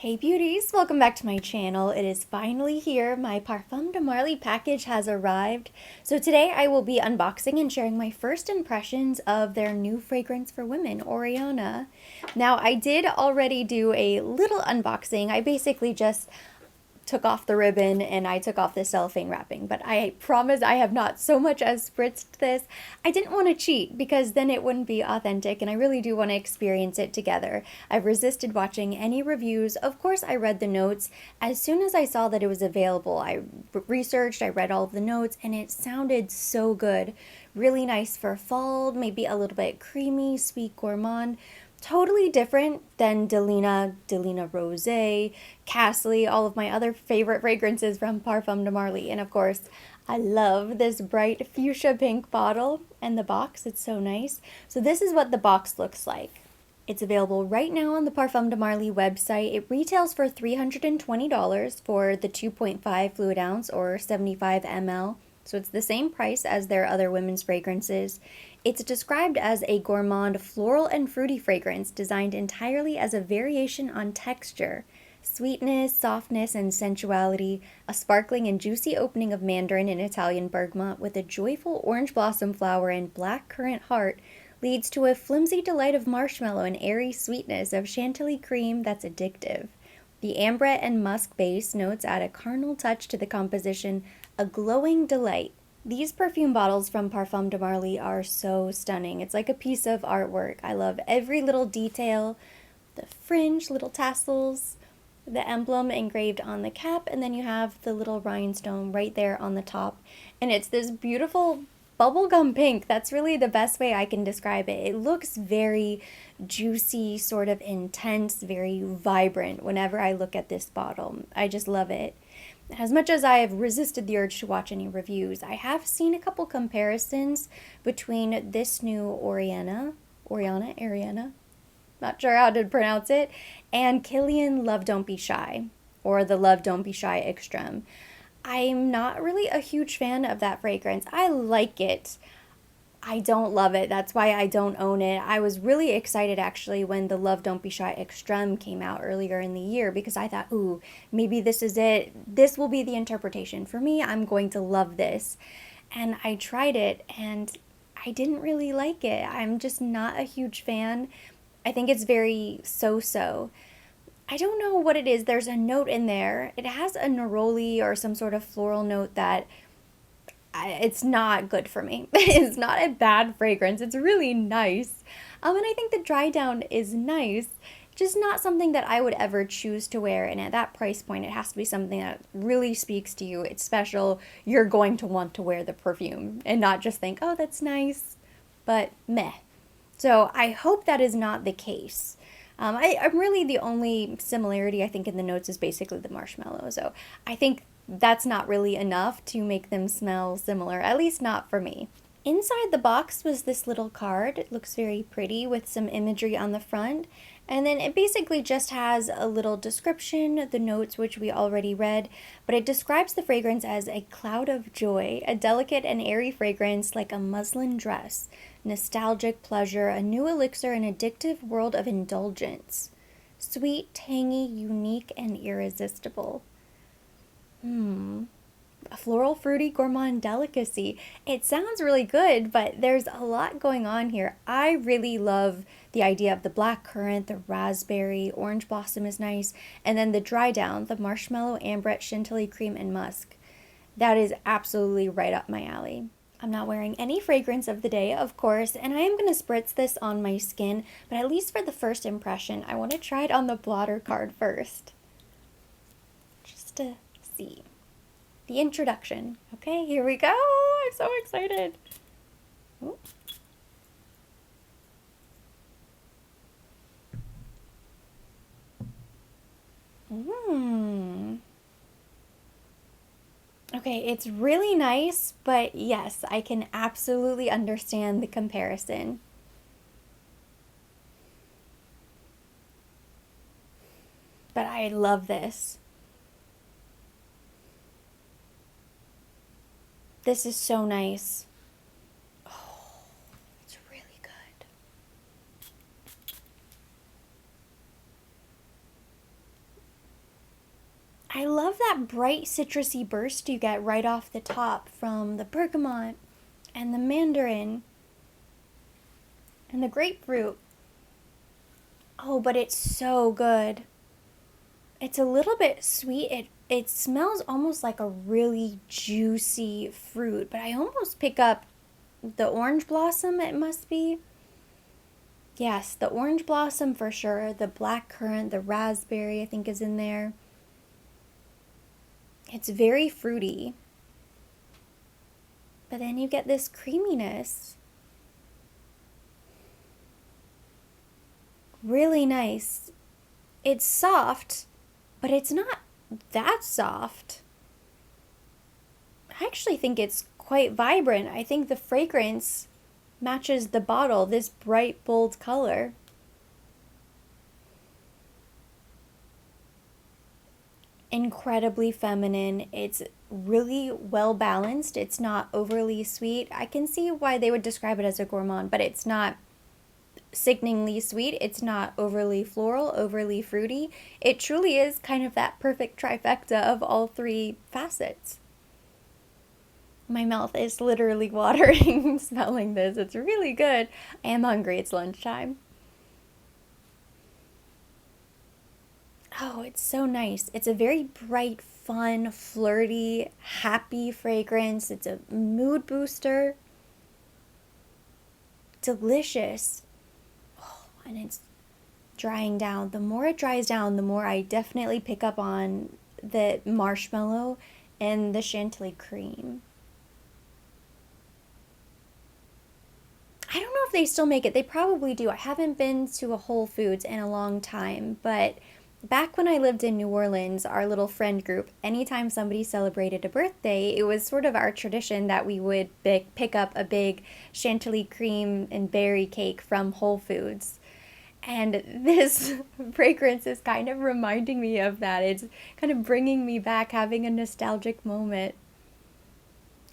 Hey beauties, welcome back to my channel. It is finally here. My Parfums De Marly package has arrived. So today I will be unboxing and sharing my first impressions of their new fragrance for women, Oriana. Now I did already do a little unboxing. I basically just took off the ribbon and I took off the cellophane wrapping, but I promise I have not so much as spritzed this. I didn't want to cheat because then it wouldn't be authentic, and I really do want to experience it together. I've resisted watching any reviews. Of course, I read the notes. As soon as I saw that it was available, I researched, I read all of the notes, and it sounded so good. Really nice for fall, maybe a little bit creamy, sweet gourmand. Totally different than Delina Rosé, Castley, all of my other favorite fragrances from Parfums De Marly. And of course, I love this bright fuchsia pink bottle and the box. It's so nice. So this is what the box looks like. It's available right now on the Parfums De Marly website. It retails for $320 for the 2.5 fluid ounce or 75 ml. So it's the same price as their other women's fragrances. It's described as a gourmand floral and fruity fragrance designed entirely as a variation on texture. Sweetness, softness, and sensuality, a sparkling and juicy opening of mandarin and Italian bergamot with a joyful orange blossom flower and blackcurrant heart leads to a flimsy delight of marshmallow and airy sweetness of Chantilly cream that's addictive. The ambrette and musk base notes add a carnal touch to the composition, a glowing delight. These perfume bottles from Parfums De Marly are so stunning. It's like a piece of artwork. I love every little detail, the fringe, little tassels, the emblem engraved on the cap, and then you have the little rhinestone right there on the top. And it's this beautiful bubblegum pink. That's really the best way I can describe it. It looks very juicy, sort of intense, very vibrant whenever I look at this bottle. I just love it. As much as I have resisted the urge to watch any reviews, I have seen a couple comparisons between this new Oriana, not sure how to pronounce it, and Kilian Love Don't Be Shy, or the Love Don't Be Shy Extreme. I'm not really a huge fan of that fragrance. I like it. I don't love it. That's why I don't own it. I was really excited actually when the Love Don't Be Shy Extreme came out earlier in the year because I thought, ooh, maybe this is it. This will be the interpretation for me. I'm going to love this. And I tried it and I didn't really like it. I'm just not a huge fan. I think it's very so-so. I don't know what it is. There's a note in there. It has a neroli or some sort of floral note that it's not good for me. It's not a bad fragrance. It's really nice. And I think the dry down is nice. Just not something that I would ever choose to wear. And at that price point, it has to be something that really speaks to you. It's special. You're going to want to wear the perfume and not just think, oh, that's nice, but meh. So I hope that is not the case. I'm really the only similarity I think in the notes is basically the marshmallow. So I think that's not really enough to make them smell similar, at least not for me. Inside the box was this little card. It looks very pretty with some imagery on the front. And then it basically just has a little description, the notes which we already read, but it describes the fragrance as a cloud of joy, a delicate and airy fragrance like a muslin dress, nostalgic pleasure, a new elixir, an addictive world of indulgence. Sweet, tangy, unique, and irresistible. A floral, fruity, gourmand delicacy. It sounds really good, but there's a lot going on here. I really love the idea of the blackcurrant, the raspberry, orange blossom is nice, and then the dry down, the marshmallow, ambrette, Chantilly cream, and musk. That is absolutely right up my alley. I'm not wearing any fragrance of the day, of course, and I am going to spritz this on my skin, but at least for the first impression, I want to try it on the blotter card first. Just to see. The introduction. Okay, here we go. I'm so excited. Ooh. Okay, it's really nice, but yes, I can absolutely understand the comparison. But I love this. This is so nice. Oh, it's really good. I love that bright citrusy burst you get right off the top from the bergamot and the mandarin and the grapefruit. Oh, but it's so good. It's a little bit sweet. It smells almost like a really juicy fruit, but I almost pick up the orange blossom, it must be. Yes, the orange blossom for sure. The blackcurrant, the raspberry, I think is in there. It's very fruity. But then you get this creaminess. Really nice. It's soft, but it's not that soft. I actually think it's quite vibrant. I think the fragrance matches the bottle, this bright, bold color. Incredibly feminine. It's really well balanced. It's not overly sweet. I can see why they would describe it as a gourmand, but it's not sickeningly sweet. It's not overly floral, overly fruity. It truly is kind of that perfect trifecta of all three facets. My mouth is literally watering smelling this. It's really good. I am hungry. It's lunchtime. Oh, it's so nice. It's a very bright, fun, flirty, happy fragrance. It's a mood booster. Delicious. Oh, and it's drying down. The more it dries down, the more I definitely pick up on the marshmallow and the Chantilly cream. I don't know if they still make it. They probably do. I haven't been to a Whole Foods in a long time, but back when I lived in New Orleans, our little friend group, anytime somebody celebrated a birthday, it was sort of our tradition that we would pick up a big Chantilly cream and berry cake from Whole Foods. And this fragrance is kind of reminding me of that. It's kind of bringing me back, having a nostalgic moment.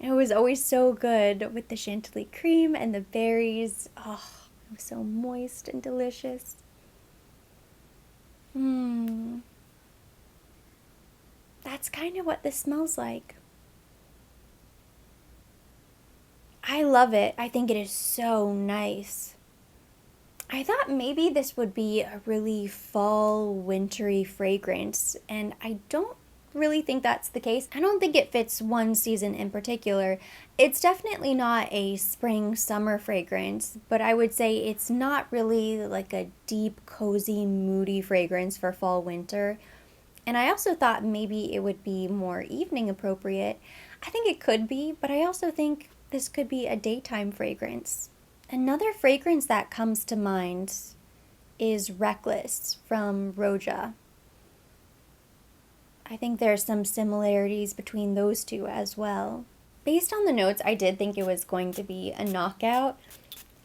It was always so good with the Chantilly cream and the berries. Oh, it was so moist and delicious. That's kind of what this smells like. I love it. I think it is so nice. I thought maybe this would be a really fall, wintry fragrance, and I don't really think that's the case. I don't think it fits one season in particular. It's definitely not a spring, summer fragrance, but I would say it's not really like a deep, cozy, moody fragrance for fall, winter. And I also thought maybe it would be more evening appropriate. I think it could be, but I also think this could be a daytime fragrance. Another fragrance that comes to mind is Reckless from Roja. I think there's some similarities between those two as well. Based on the notes, I did think it was going to be a knockout,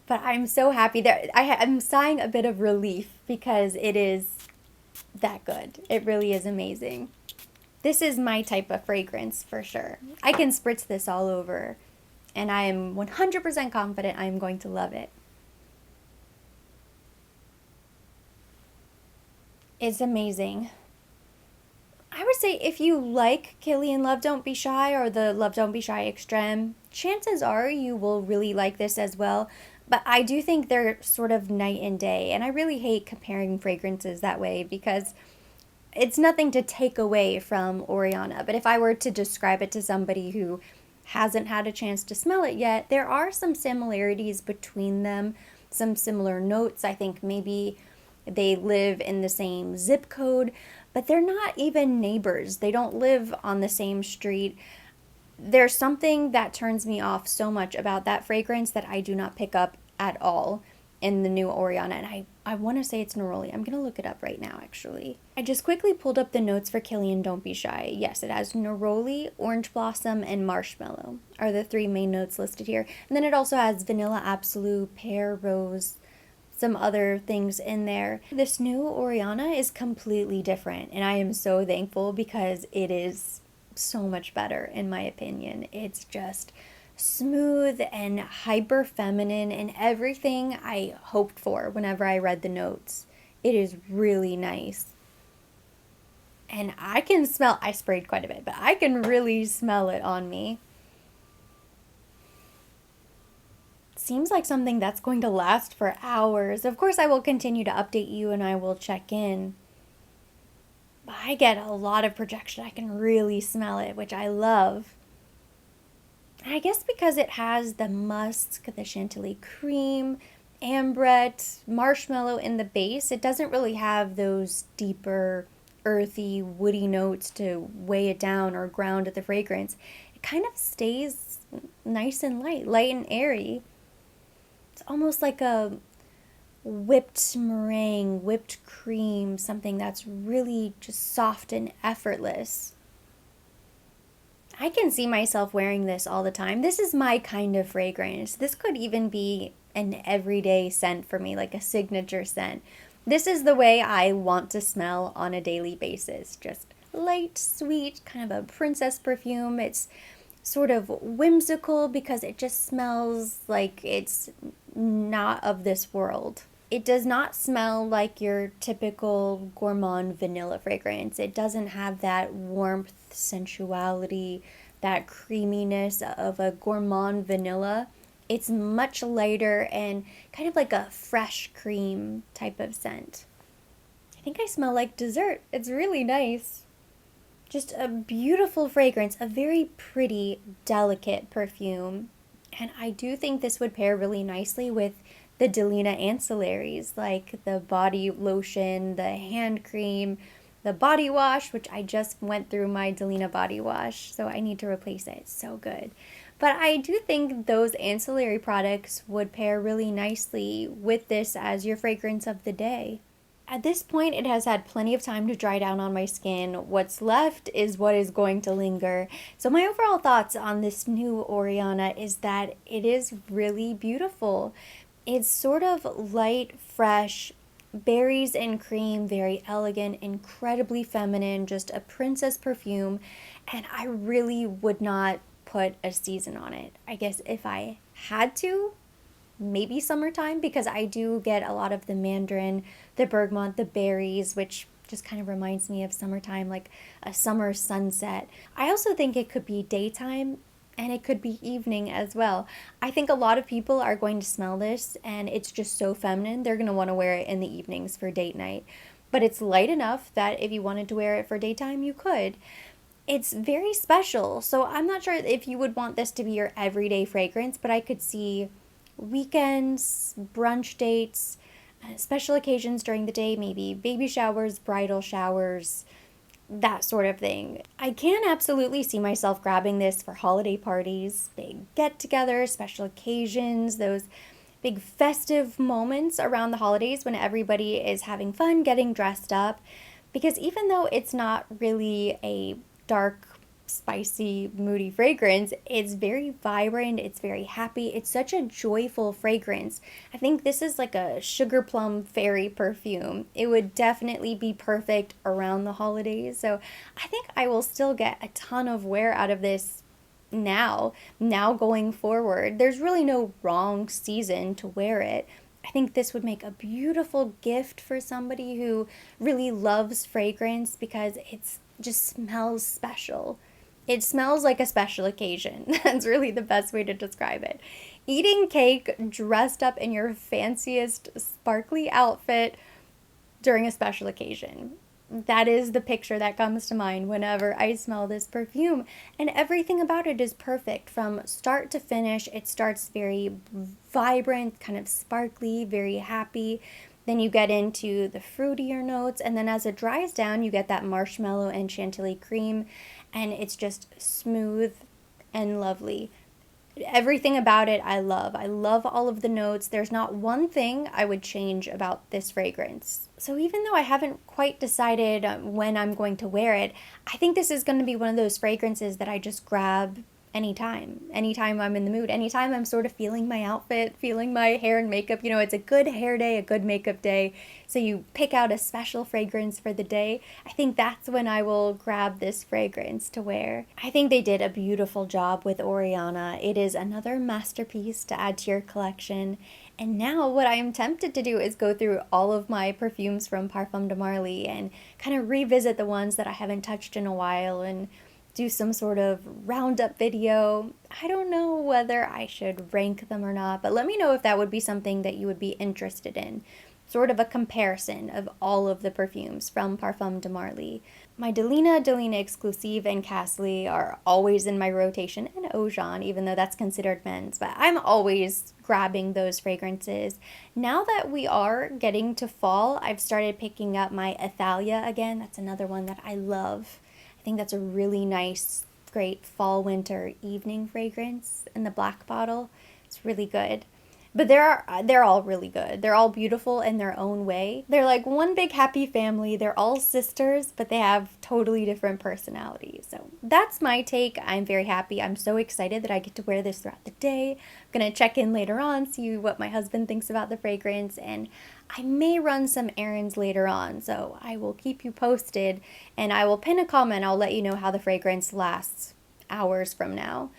but I'm so happy that I'm sighing a bit of relief because it is that good. It really is amazing. This is my type of fragrance for sure. I can spritz this all over, and I am 100% confident I'm going to love it. It's amazing. I would say if you like Kilian Love Don't Be Shy or the Love Don't Be Shy Extreme, chances are you will really like this as well. But I do think they're sort of night and day, and I really hate comparing fragrances that way because it's nothing to take away from Oriana. But if I were to describe it to somebody who hasn't had a chance to smell it yet, there are some similarities between them, some similar notes. I think maybe they live in the same zip code, but they're not even neighbors. They don't live on the same street. There's something that turns me off so much about that fragrance that I do not pick up at all in the new Oriana. And I want to say it's neroli. I'm going to look it up right now, actually. I just quickly pulled up the notes for Kilian Don't Be Shy. Yes, it has neroli, orange blossom, and marshmallow are the three main notes listed here. And then it also has vanilla absolute, pear, rose, some other things in there. This new Oriana is completely different, and I am so thankful because it is so much better in my opinion. It's just smooth and hyper feminine and everything I hoped for whenever I read the notes. It is really nice. And I can smell, I sprayed quite a bit, but I can really smell it on me. Seems like something that's going to last for hours. Of course, I will continue to update you and I will check in. But I get a lot of projection. I can really smell it, which I love. I guess because it has the musk, the Chantilly cream, ambrette, marshmallow in the base, it doesn't really have those deeper, earthy, woody notes to weigh it down or ground the fragrance. It kind of stays nice and light and airy. It's almost like a whipped meringue, whipped cream, something that's really just soft and effortless. I can see myself wearing this all the time. This is my kind of fragrance. This could even be an everyday scent for me, like a signature scent. This is the way I want to smell on a daily basis. Just light, sweet, kind of a princess perfume. It's sort of whimsical because it just smells like it's not of this world. It does not smell like your typical gourmand vanilla fragrance. It doesn't have that warmth, sensuality, that creaminess of a gourmand vanilla. It's much lighter and kind of like a fresh cream type of scent. I think I smell like dessert. It's really nice. Just a beautiful fragrance, a very pretty, delicate perfume. And I do think this would pair really nicely with the Delina ancillaries, like the body lotion, the hand cream, the body wash, which I just went through my Delina body wash, so I need to replace it. It's so good. But I do think those ancillary products would pair really nicely with this as your fragrance of the day. At this point, it has had plenty of time to dry down on my skin. What's left is what is going to linger. So my overall thoughts on this new Oriana is that it is really beautiful. It's sort of light, fresh, berries and cream, very elegant, incredibly feminine, just a princess perfume. And I really would not put a season on it. I guess if I had to, maybe summertime, because I do get a lot of the mandarin, the bergamot, the berries, which just kind of reminds me of summertime, like a summer sunset. I also think it could be daytime and it could be evening as well. I think a lot of people are going to smell this and it's just so feminine, they're going to want to wear it in the evenings for date night. But it's light enough that if you wanted to wear it for daytime, you could. It's very special, so I'm not sure if you would want this to be your everyday fragrance, but I could see weekends, brunch dates, special occasions during the day, maybe baby showers, bridal showers, that sort of thing. I can absolutely see myself grabbing this for holiday parties, big get-togethers, special occasions, those big festive moments around the holidays when everybody is having fun, getting dressed up. Because even though it's not really a dark, spicy, moody fragrance, it's very vibrant, it's very happy, it's such a joyful fragrance. I think this is like a sugar plum fairy perfume. It would definitely be perfect around the holidays, so I think I will still get a ton of wear out of this now going forward. There's really no wrong season to wear it. I think this would make a beautiful gift for somebody who really loves fragrance because it's just smells special. It smells like a special occasion. That's really the best way to describe it. Eating cake dressed up in your fanciest sparkly outfit during a special occasion. That is the picture that comes to mind whenever I smell this perfume. And everything about it is perfect from start to finish. It starts very vibrant, kind of sparkly, very happy. Then you get into the fruitier notes, and then as it dries down, you get that marshmallow and Chantilly cream, and it's just smooth and lovely. Everything about it I love. I love all of the notes. There's not one thing I would change about this fragrance. So even though I haven't quite decided when I'm going to wear it, I think this is going to be one of those fragrances that I just grab anytime I'm in the mood, anytime I'm sort of feeling my outfit, feeling my hair and makeup. You know, it's a good hair day, a good makeup day, so you pick out a special fragrance for the day. I think that's when I will grab this fragrance to wear. I think they did a beautiful job with Oriana. It is another masterpiece to add to your collection. And now what I am tempted to do is go through all of my perfumes from Parfums De Marly and kind of revisit the ones that I haven't touched in a while and do some sort of roundup video. I don't know whether I should rank them or not, but let me know if that would be something that you would be interested in. Sort of a comparison of all of the perfumes from Parfums De Marly. My Delina Exclusive, and Castley are always in my rotation, and Ojan, even though that's considered men's, but I'm always grabbing those fragrances. Now that we are getting to fall, I've started picking up my Athalia again. That's another one that I love. I think that's a really nice, great fall winter evening fragrance in the black bottle. It's really good. But they're all really good. They're all beautiful in their own way. They're like one big happy family. They're all sisters, but they have totally different personalities. So that's my take. I'm very happy. I'm so excited that I get to wear this throughout the day. I'm gonna check in later on, see what my husband thinks about the fragrance, and I may run some errands later on, so I will keep you posted, and I will pin a comment. I'll let you know how the fragrance lasts hours from now.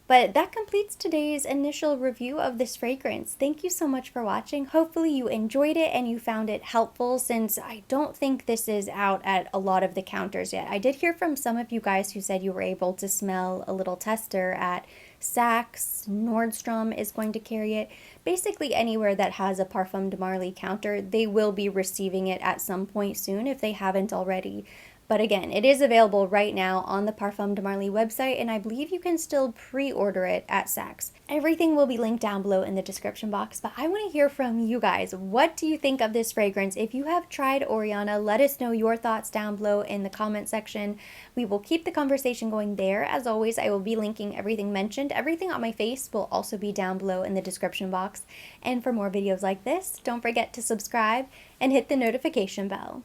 But that completes today's initial review of this fragrance. Thank you so much for watching. Hopefully you enjoyed it and you found it helpful, since I don't think this is out at a lot of the counters yet. I did hear from some of you guys who said you were able to smell a little tester at Saks. Nordstrom is going to carry it. Basically anywhere that has a Parfums De Marly counter, they will be receiving it at some point soon if they haven't already. But again, it is available right now on the Parfums De Marly website, and I believe you can still pre-order it at Saks. Everything will be linked down below in the description box, but I want to hear from you guys. What do you think of this fragrance? If you have tried Oriana, let us know your thoughts down below in the comment section. We will keep the conversation going there. As always, I will be linking everything mentioned. Everything on my face will also be down below in the description box. And for more videos like this, don't forget to subscribe and hit the notification bell.